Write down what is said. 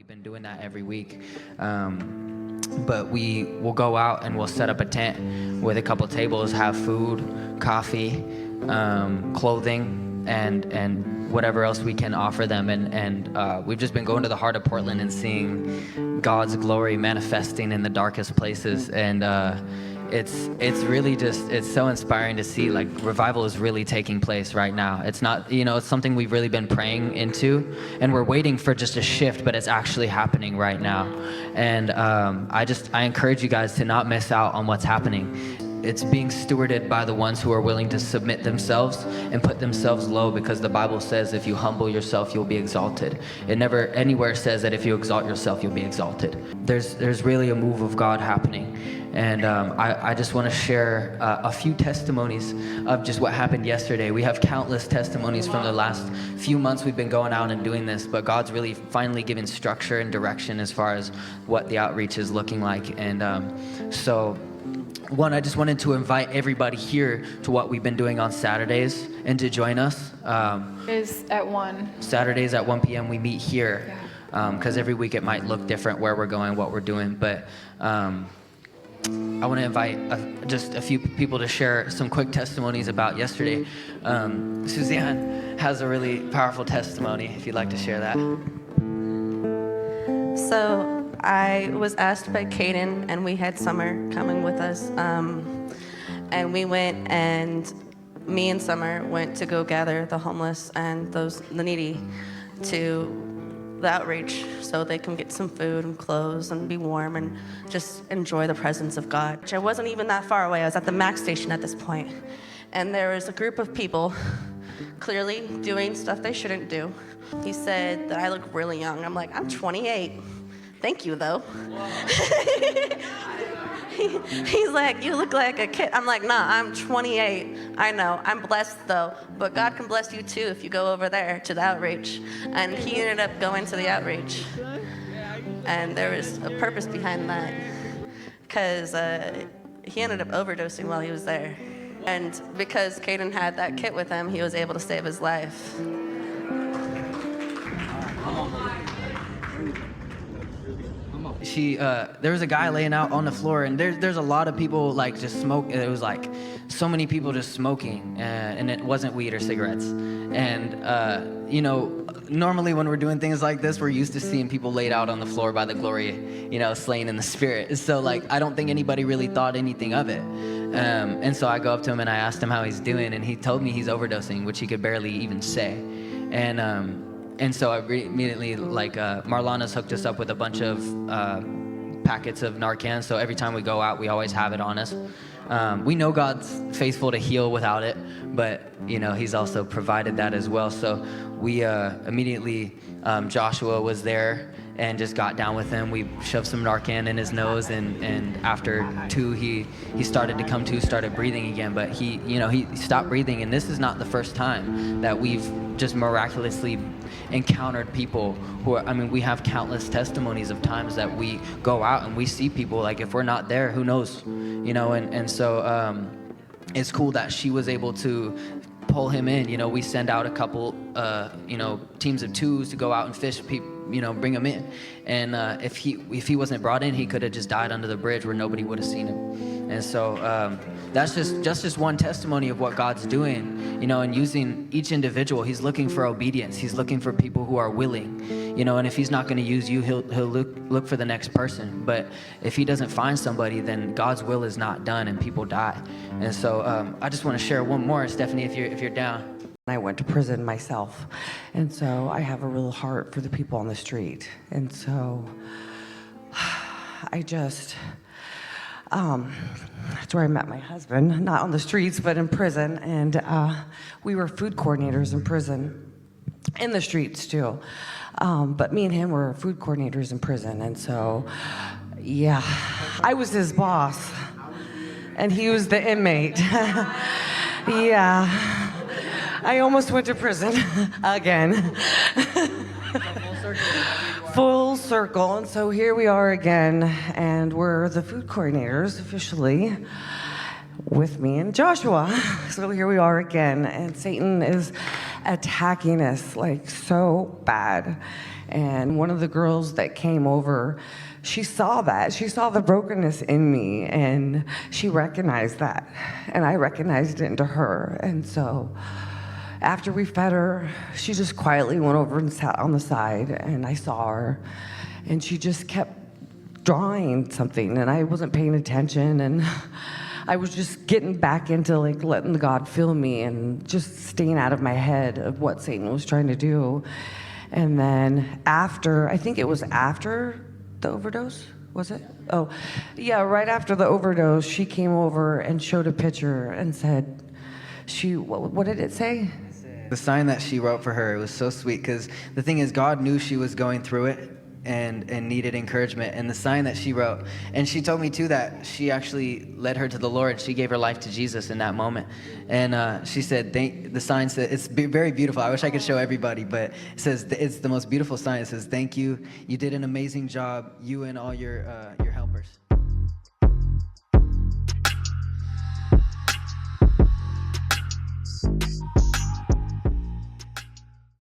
been doing that every week. But we will go out and we'll set up a tent with a couple tables, have food, coffee, clothing, and whatever else we can offer them. And we've just been going to the heart of Portland and seeing God's glory manifesting in the darkest places. And it's really just, it's so inspiring to see, like, revival is really taking place right now. It's not, it's something we've really been praying into, and we're waiting for just a shift, but it's actually happening right now. And I encourage you guys to not miss out on what's happening. It's being stewarded by the ones who are willing to submit themselves and put themselves low, because the Bible says if you humble yourself, you'll be exalted. It never anywhere says that if you exalt yourself, you'll be exalted. There's really a move of God happening. And I just want to share a few testimonies of just what happened yesterday. We have countless testimonies from the last few months we've been going out and doing this, but God's really finally given structure and direction as far as what the outreach is looking like. And I just wanted to invite everybody here to what we've been doing on Saturdays and to join us. Is at 1. Saturdays at 1 p.m. we meet here, because every week it might look different where we're going, what we're doing. But I want to invite just a few people to share some quick testimonies about yesterday. Suzanne has a really powerful testimony, if you'd like to share that. So I was asked by Caden, and we had Summer coming with us, and we went, and me and Summer went to go gather the homeless and the needy to the outreach so they can get some food and clothes and be warm and just enjoy the presence of God. I wasn't even that far away. I was at the Mac station at this point, and there was a group of people clearly doing stuff they shouldn't do. He said that I look really young. I'm like, I'm 28. Thank you, though. He's like, you look like a kid. I'm like, nah, I'm 28. I know, I'm blessed, though. But God can bless you, too, if you go over there to the outreach. And he ended up going to the outreach. And there was a purpose behind that, because he ended up overdosing while he was there. And because Caden had that kit with him, he was able to save his life. There was a guy laying out on the floor, and there's a lot of people like just smoke. It was like so many people just smoking, and it wasn't weed or cigarettes. And normally when we're doing things like this, we're used to seeing people laid out on the floor by the glory, slain in the spirit. So like, I don't think anybody really thought anything of it. And so I go up to him and I asked him how he's doing, and he told me he's overdosing, which he could barely even say. And so I immediately, Marlana's hooked us up with a bunch of packets of Narcan, so every time we go out, we always have it on us. We know God's faithful to heal without it, but, he's also provided that as well. So we immediately, Joshua was there and just got down with him. We shoved some Narcan in his nose, and after 2, he started to come to, started breathing again, but he stopped breathing. And this is not the first time that we've just miraculously encountered people we have countless testimonies of times that we go out and we see people, like, if we're not there, who knows, and so it's cool that she was able to pull him in. We send out a couple teams of 2s to go out and fish, bring him in. And if he wasn't brought in, he could have just died under the bridge where nobody would have seen him. And so that's just one testimony of what God's doing, and using each individual. He's looking for obedience. He's looking for people who are willing, and if he's not going to use you, he'll look for the next person. But if he doesn't find somebody, then God's will is not done and people die. And so I just want to share one more, Stephanie, if you're down. I went to prison myself, and so I have a real heart for the people on the street. And so I just, that's where I met my husband, not on the streets, but in prison. And we were food coordinators in prison, in the streets too. But me and him were food coordinators in prison. And so, yeah, I was his boss, and he was the inmate. Yeah. I almost went to prison again. Full circle. And so here we are again, and we're the food coordinators officially with me and Joshua. So here we are again, and Satan is attacking us like so bad. And one of the girls that came over, she saw that. She saw the brokenness in me, and she recognized that. And I recognized it into her. And so after we fed her, she just quietly went over and sat on the side, and I saw her. And she just kept drawing something, and I wasn't paying attention. And I was just getting back into like letting God fill me and just staying out of my head of what Satan was trying to do. And then after, I think it was after the overdose, was it? Oh, yeah, right after the overdose, she came over and showed a picture and said, what did it say? The sign that she wrote for her, it was so sweet, because the thing is, God knew she was going through it and needed encouragement. And the sign that she wrote, and she told me too that she actually led her to the Lord. She gave her life to Jesus in that moment. And she said, the sign said, it's very beautiful. I wish I could show everybody, but it says, it's the most beautiful sign. It says, thank you. You did an amazing job, you and all your helpers.